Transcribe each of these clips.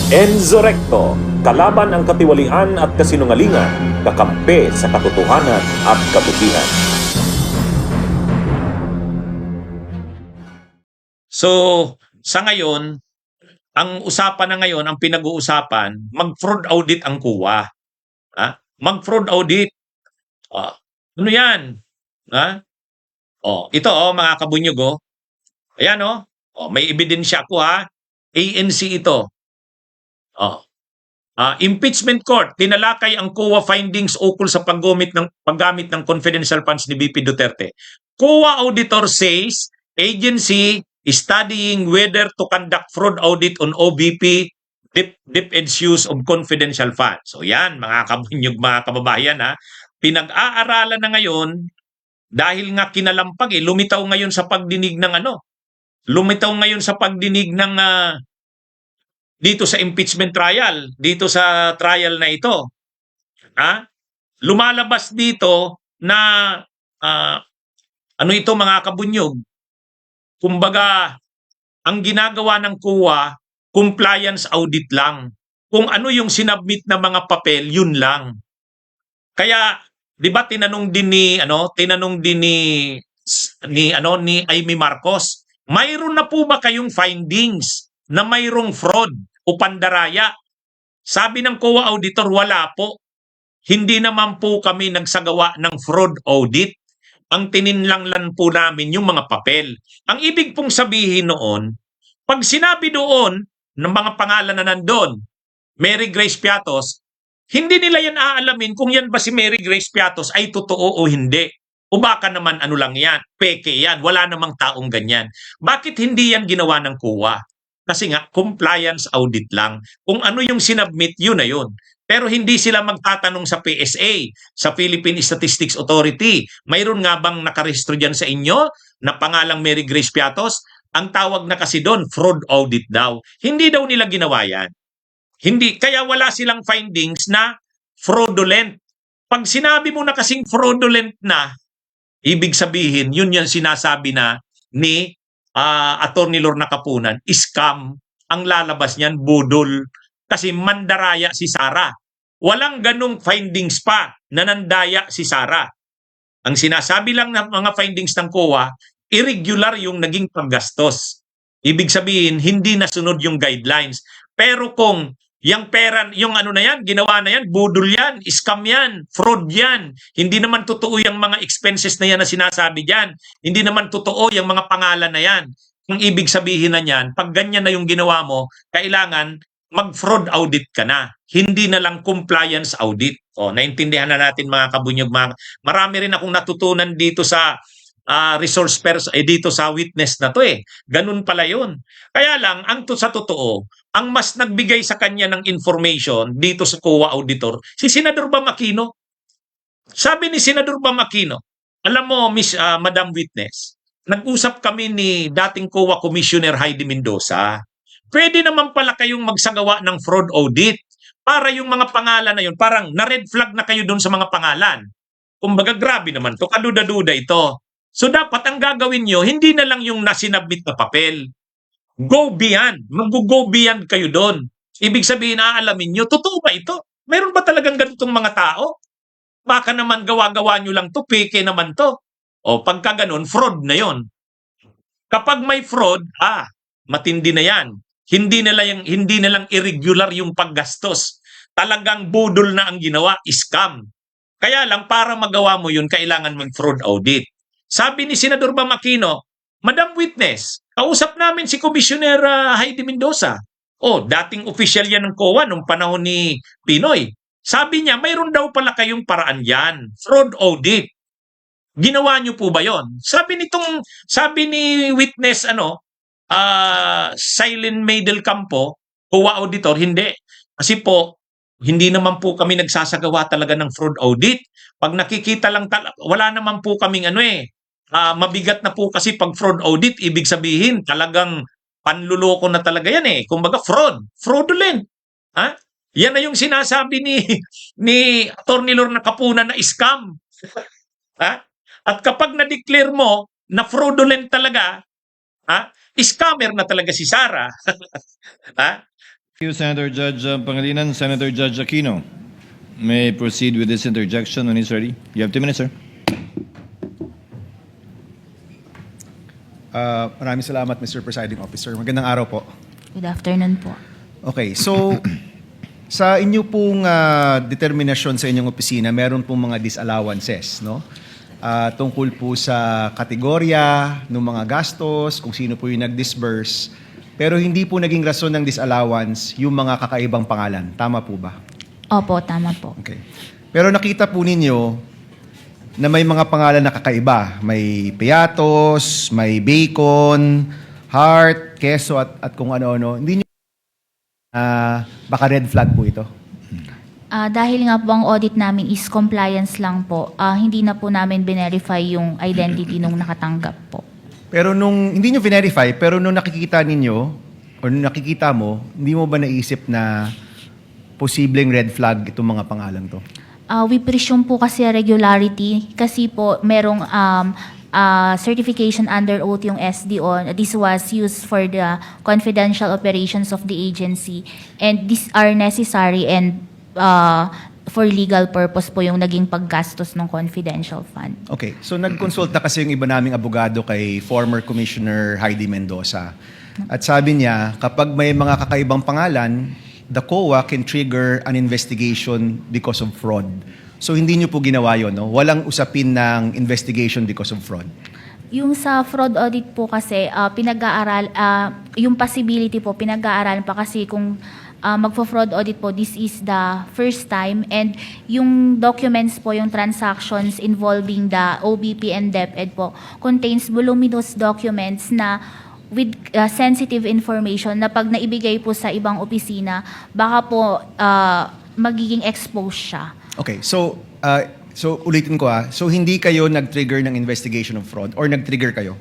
Enzo Recto, kalaban ang katiwalian at kasinungalingan, kakampi sa katotohanan at kabutihan. So, sa ngayon, ang usapan na ngayon, ang pinag-uusapan, mag-fraud audit ang kuwa. Mag-fraud audit. Ano yan? Ito mga kabunyog. Ayan may ebidensya ako ANC ito. Impeachment Court, tinalakay ang COA findings ukol sa paggamit ng confidential funds ni VP Duterte. COA auditor says agency is studying whether to conduct fraud audit on OVP DepEd's use of confidential funds. So yan, mga kabunyog, mga kababayan, pinag-aaralan na ngayon dahil nga kinalampag lumitaw ngayon sa pagdinig ng dito sa impeachment trial, dito sa trial na ito. Lumalabas dito na ano ito, mga kabunyog? Kumbaga, ang ginagawa ng COA, compliance audit lang. Kung ano yung sinubmit na mga papel, yun lang. Kaya, 'di ba tinanong din ni Amy Marcos, mayroon na po ba kayong findings na mayroong fraud o pandaraya? Sabi ng COA auditor, wala po. Hindi naman po kami nagsagawa ng fraud audit. Ang tininlanglan po namin yung mga papel. Ang ibig pong sabihin noon, pag sinabi doon ng mga pangalan na nandun, Mary Grace Piatos, hindi nila yan aalamin kung yan ba si Mary Grace Piatos ay totoo o hindi. O baka naman ano lang yan, peke yan, wala namang taong ganyan. Bakit hindi yan ginawa ng COA? Kasi nga, compliance audit lang. Kung ano yung sinubmit, yun na yun. Pero hindi sila magtatanong sa PSA, sa Philippine Statistics Authority. Mayroon nga bang nakarehistro dyan sa inyo na pangalang Mary Grace Piatos? Ang tawag na kasi doon, fraud audit daw. Hindi daw nila ginawa yan. Hindi, kaya wala silang findings na fraudulent. Pag sinabi mo na kasing fraudulent na, ibig sabihin, yun yung sinasabi na ni Attorney Lorna Capunan, scam. Ang lalabas niyan, budol. Kasi mandaraya si Sara. Walang ganong findings pa na nandaya si Sara. Ang sinasabi lang ng mga findings ng COA, irregular yung naging paggastos. Ibig sabihin, hindi nasunod yung guidelines. Pero kung yung pera, yung ano na yan, ginawa na yan, budol yan, scam yan, fraud yan. Hindi naman totoo yung mga expenses na yan na sinasabi dyan. Hindi naman totoo yung mga pangalan na yan. Ang ibig sabihin na yan, pag ganyan na yung ginawa mo, kailangan mag-fraud audit ka na. Hindi na lang compliance audit. Naintindihan na natin mga kabunyog. Marami rin akong natutunan dito sa resource person, dito sa witness na to Ganun pala yun. Kaya lang, sa totoo, ang mas nagbigay sa kanya ng information dito sa COA auditor, si Senador Bam Aquino. Sabi ni Senador Bam Aquino, alam mo, Madam Witness, nag-usap kami ni dating COA Commissioner Heidi Mendoza. Pwede naman pala kayong magsagawa ng fraud audit para yung mga pangalan na yun, parang na-red flag na kayo doon sa mga pangalan. Kumbaga, grabe naman to, kaduda-duda ito. So dapat ang gagawin nyo, hindi na lang yung nasinabit na papel. Go beyond. Mag-go beyond kayo doon. Ibig sabihin, aalamin nyo, totoo ba ito? Meron ba talagang ganitong mga tao? Baka naman gawa-gawa nyo lang to, peke naman to. Pagka ganun, fraud na yon. Kapag may fraud, matindi na yan. Hindi na lang irregular yung paggastos. Talagang budol na ang ginawa, scam. Kaya lang, para magawa mo yun, kailangan mag-fraud audit. Sabi ni Senador Bam Aquino, Madam Witness, kausap namin si Commissioner Heidi Mendoza. Dating official yan ng COA nung panahon ni Pinoy. Sabi niya, mayroon daw pala kayong paraan yan, fraud audit. Ginawa niyo po ba yon? Sabi ni Witness, Silent Maidel Campo, COA auditor, hindi. Kasi po, hindi naman po kami nagsasagawa talaga ng fraud audit. Pag nakikita lang, wala naman po kaming mabigat na po kasi pag fraud audit, ibig sabihin talagang panluloko na talaga yan Kumbaga fraudulent. Yan na yung sinasabi ni Attorney Lorna Capunan na scam. At kapag na-declare mo na fraudulent talaga, scammer na talaga si Sara. Thank you, Senator Judge Pangilinan. Senator Judge Aquino may proceed with this interjection when he's ready. You have 2 minutes, sir. Maraming salamat, Mr. Presiding Officer. Magandang araw po. Good afternoon po. Okay, so sa inyo pong determinasyon sa inyong opisina, meron pong mga disallowances, no? Tungkol po sa kategorya ng mga gastos, kung sino po yung nag-disburse. Pero hindi po naging rason ng disallowance yung mga kakaibang pangalan. Tama po ba? Opo, tama po. Okay. Pero nakita po ninyo na may mga pangalan na kakaiba. May Piatos, may Bacon, Heart, Queso at kung ano-ano. Hindi nyo baka red flag po ito. Dahil nga po ang audit namin is compliance lang po, hindi na po namin verify yung identity nung nakatanggap po. Pero nung hindi nyo verify, pero nung nakikita ninyo o nung nakikita mo, hindi mo ba naisip na posibleng red flag itong mga pangalan to? We presume po kasi regularity kasi po merong certification under oath yung SDO. This was used for the confidential operations of the agency and these are necessary and for legal purpose po yung naging paggastos ng confidential fund. Okay, so nag-consulta kasi yung iba naming abogado kay former Commissioner Heidi Mendoza. At sabi niya, kapag may mga kakaibang pangalan, the COA can trigger an investigation because of fraud. So hindi niyo po ginawa yun, no? Walang usapin ng investigation because of fraud. Yung sa fraud audit po kasi, pinag-aaral, yung possibility po, pinag-aaralan pa kasi kung magpo-fraud audit po, this is the first time and yung documents po, yung transactions involving the OBP and DepEd po, contains voluminous documents na with sensitive information na pag naibigay po sa ibang opisina, baka po magiging exposed siya. Okay, so ulitin ko So hindi kayo nag-trigger ng investigation of fraud or nag-trigger kayo?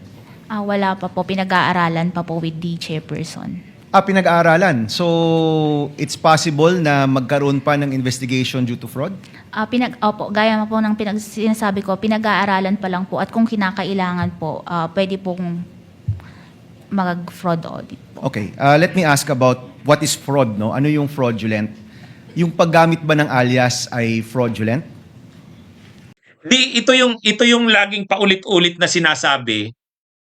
Wala pa po, pinag-aaralan pa po with the chairperson. Pinag-aaralan. So it's possible na magkaroon pa ng investigation due to fraud? Opo, gaya po ng sinasabi ko, pinag-aaralan pa lang po at kung kinakailangan po, pwede pong mag-fraud audit po. Okay, let me ask about what is fraud, no? Ano yung fraudulent? Yung paggamit ba ng alias ay fraudulent? Ito yung laging paulit-ulit na sinasabi.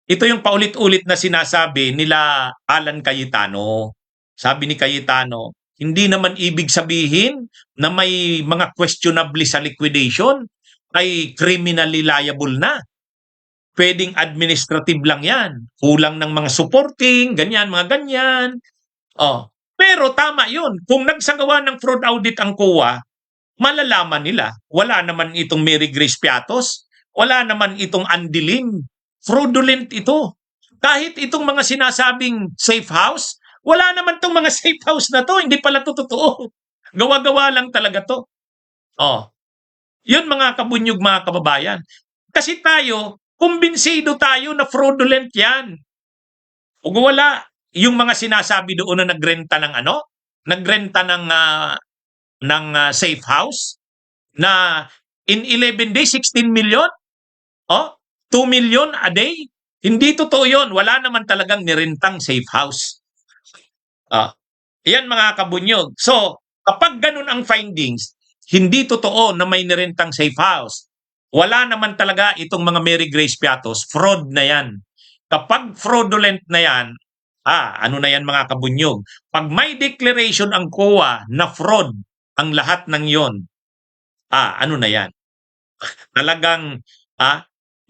Ito yung paulit-ulit na sinasabi nila Alan Cayetano. Sabi ni Cayetano, hindi naman ibig sabihin na may mga questionable sa liquidation ay criminally liable na. Pwedeng administrative lang yan. Kulang ng mga supporting, ganyan, mga ganyan. Pero tama yun. Kung nagsagawa ng fraud audit ang COA, malalaman nila. Wala naman itong Mary Grace Piatos. Wala naman itong Andiling. Fraudulent ito. Kahit itong mga sinasabing safe house, wala naman itong mga safe house na to. Hindi pala to totoo. Gawa-gawa lang talaga to. Yun mga kabunyog, mga kababayan. Kasi tayo, kumbinsido tayo na fraudulent yan. Kung wala, yung mga sinasabi doon na nagrenta ng nagrenta ng safe house na in 11 days, 16 million? 2 million a day? Hindi totoo yun. Wala naman talagang nirentang safe house. Yan mga kabunyog. So, kapag ganun ang findings, hindi totoo na may nirentang safe house. Wala naman talaga itong mga Mary Grace Piatos. Fraud na yan. Kapag fraudulent na yan, ano na yan mga kabunyog? Pag may declaration ang COA na fraud ang lahat ng yon, ano na yan? Talagang,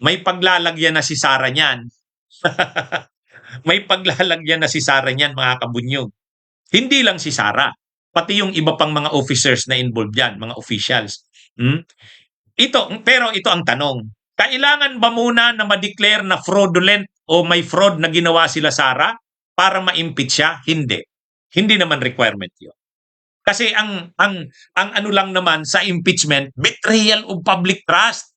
may paglalagyan na si Sara niyan. May paglalagyan na si Sara niyan mga kabunyog. Hindi lang si Sara, pati yung iba pang mga officers na involved yan, mga officials. Pero ito ang tanong. Kailangan ba muna na ma-declare na fraudulent o may fraud na ginawa sila Sara para ma-impeach siya? Hindi. Hindi naman requirement 'yon. Kasi ang ano lang naman sa impeachment, betrayal of public trust.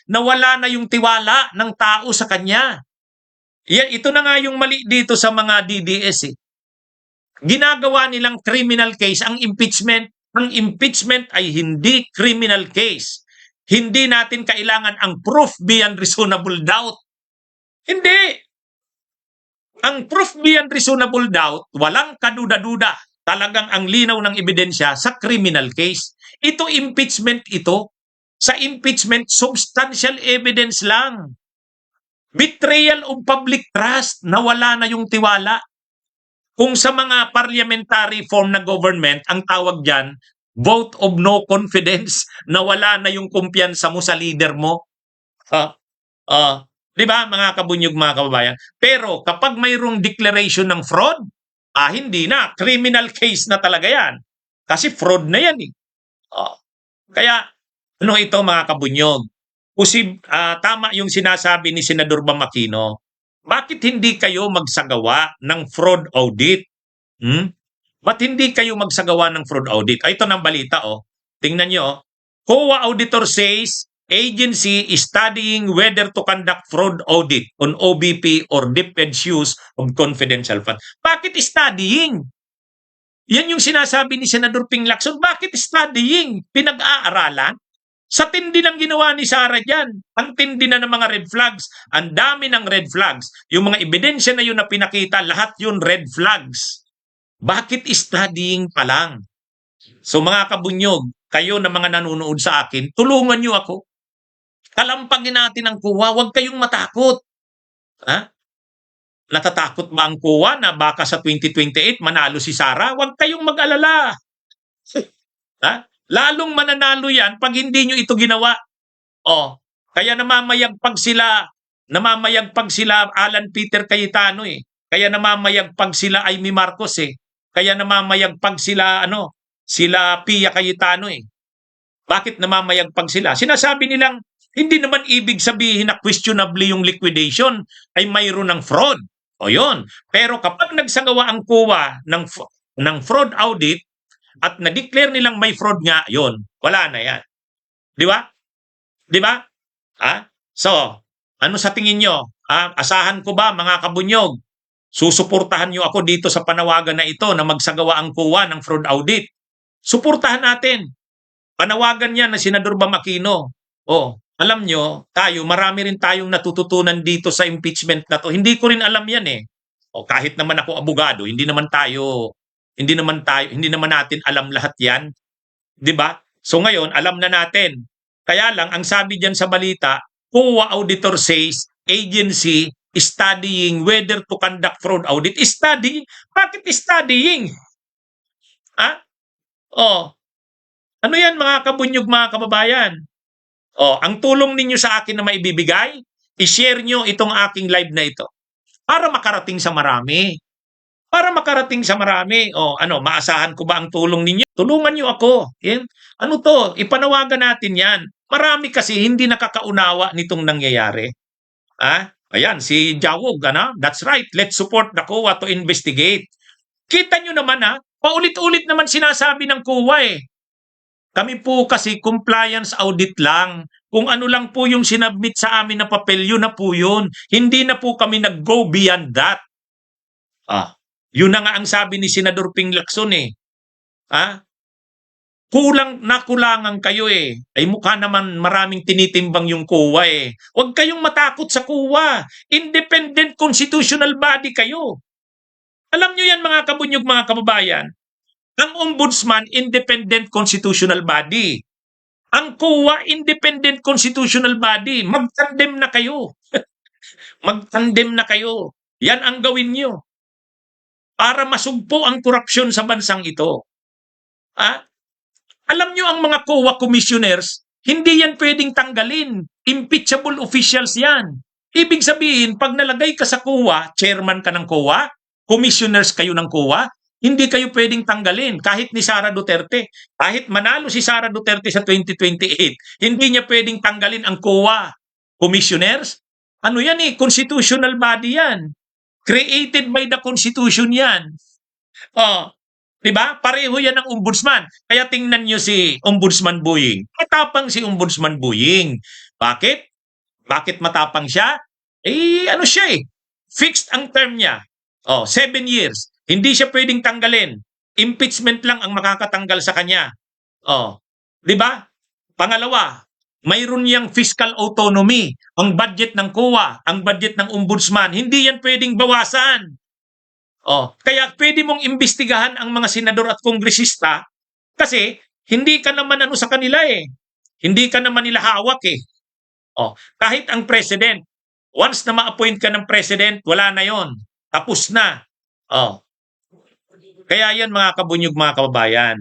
Nawala na yung tiwala ng tao sa kanya. Ito na nga yung mali dito sa mga DDS. Ginagawa nilang criminal case ang impeachment. Ang impeachment ay hindi criminal case. Hindi natin kailangan ang proof beyond reasonable doubt. Hindi. Ang proof beyond reasonable doubt, walang kaduda-duda. Talagang ang linaw ng ebidensya sa criminal case. Ito impeachment ito. Sa impeachment, substantial evidence lang. Betrayal of public trust, nawala na yung tiwala. Kung sa mga parliamentary form na government, ang tawag dyan, vote of no confidence, nawala na yung kumpiyansa mo sa leader mo. Di ba, mga kabunyog, mga kababayan? Pero kapag mayroong declaration ng fraud, hindi na. Criminal case na talaga yan. Kasi fraud na yan eh. Kaya, ano ito mga kabunyog? Tama yung sinasabi ni Senador Bam Aquino. Bakit hindi kayo magsagawa ng fraud audit? Ba't hindi kayo magsagawa ng fraud audit? Ito ng balita, oh. Tingnan nyo, oh. COA auditor says agency is studying whether to conduct fraud audit on OBP or DepEd's use of confidential funds. Bakit studying? Yan yung sinasabi ni Senador Ping Lacson. Bakit studying? Pinag-aaralan? Sa tindi ng ginawa ni Sara dyan, ang tindi na ng mga red flags, ang dami ng red flags. Yung mga ebidensya na yun na pinakita, lahat yun red flags. Bakit studying pa lang? So mga kabunyog, kayo na mga nanonood sa akin, tulungan nyo ako. Kalampagin natin ang kuwa, huwag kayong matakot. Natatakot ba ang kuwa na baka sa 2028 manalo si Sara? Huwag kayong mag-alala. Lalong mananalo yan pag hindi nyo ito ginawa. Kaya namamayagpag sila Alan Peter Cayetano eh. Kaya namamayagpag sila Amy Marcos eh. Kaya namamayagpag sila sila Pia Cayetano eh. Bakit namamayagpag sila? Sinasabi nilang hindi naman ibig sabihin na questionable yung liquidation ay mayroon ng fraud. O yun. Pero kapag nagsagawa ang COA ng fraud audit at na-declare nilang may fraud nga, yun, wala na yan. Di ba? Di ba? So, ano sa tingin nyo? Asahan ko ba, mga kabunyog? Susuportahan nyo ako dito sa panawagan na ito na magsagawa ang COA ng fraud audit. Suportahan natin. Panawagan yan na Senador Bam Aquino. Alam nyo, marami rin tayong natututunan dito sa impeachment na to. Hindi ko rin alam yan eh. Kahit naman ako abogado, hindi naman natin alam lahat yan. 'Di ba? So ngayon, alam na natin. Kaya lang, ang sabi diyan sa balita, COA auditor says agency is studying whether to conduct fraud audit. Studying? Bakit studying? Ano yan mga kabunyog, mga kababayan? Ang tulong ninyo sa akin na maibibigay, i-share nyo itong aking live na ito para makarating sa marami. Para makarating sa marami. Maasahan ko ba ang tulong ninyo? Tulungan nyo ako. Ipanawagan natin yan. Marami kasi hindi nakakaunawa nitong nangyayari. Ayan, si Jawog, that's right. Let's support the COA to investigate. Kita nyo naman, paulit-ulit naman sinasabi ng COA eh. Kami po kasi compliance audit lang. Kung ano lang po yung sinabmit sa amin na papel, yun na po yun. Hindi na po kami nag-go beyond that. Yun na nga ang sabi ni Senador Ping Lacson eh. Nakulangan kayo eh. Ay mukha naman maraming tinitimbang yung COA eh. Huwag kayong matakot sa COA. Independent constitutional body kayo. Alam nyo yan mga kabunyog, mga kababayan. Ang Ombudsman, independent constitutional body. Ang COA, independent constitutional body. Magtandem na kayo. Magtandem na kayo. Yan ang gawin nyo. Para masugpo ang korupsyon sa bansang ito. Alam nyo ang mga COA commissioners, hindi yan pwedeng tanggalin. Impeachable officials yan. Ibig sabihin, pag nalagay ka sa COA, chairman ka ng COA, commissioners kayo ng COA, hindi kayo pwedeng tanggalin kahit ni Sara Duterte. Kahit manalo si Sara Duterte sa 2028, hindi niya pwedeng tanggalin ang COA commissioners. Ano yan eh? Constitutional body yan. Created by the Constitution yan. Diba? Pareho yan ng Ombudsman. Kaya tingnan nyo si Ombudsman Buying. Matapang si Ombudsman Buying. Bakit? Bakit matapang siya? Ano siya eh? Fixed ang term niya. 7 years. Hindi siya pwedeng tanggalin. Impeachment lang ang makakatanggal sa kanya. Diba? Pangalawa, mayroon yang fiscal autonomy. Ang budget ng COA, ang budget ng ombudsman, hindi yan pwedeng bawasan. Kaya pwede mong imbestigahan ang mga senador at kongresista kasi hindi ka naman sa kanila eh. Hindi ka naman nila hawak eh. Kahit ang president, once na ma-appoint ka ng president, wala na yon. Tapos na. Kaya yan mga kabunyog, mga kababayan.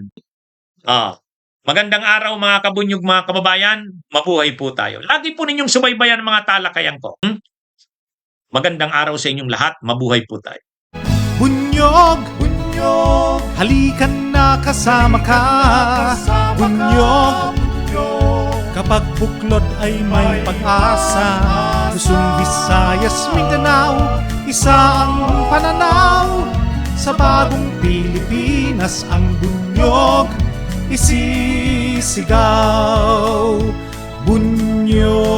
Magandang araw mga kabunyog, mga kababayan. Mabuhay po tayo. Lagi po ninyong subaybayan mga talakayan ko. Magandang araw sa inyong lahat. Mabuhay po tayo. Bunyog, bunyog, halikan na kasama ka. Bunyog, kapag buklod ay may pag-asa. Luzon, Visayas, Mindanao, isa ang pananaw. Sa bagong Pilipinas ang bunyog isisigaw. Bunyog.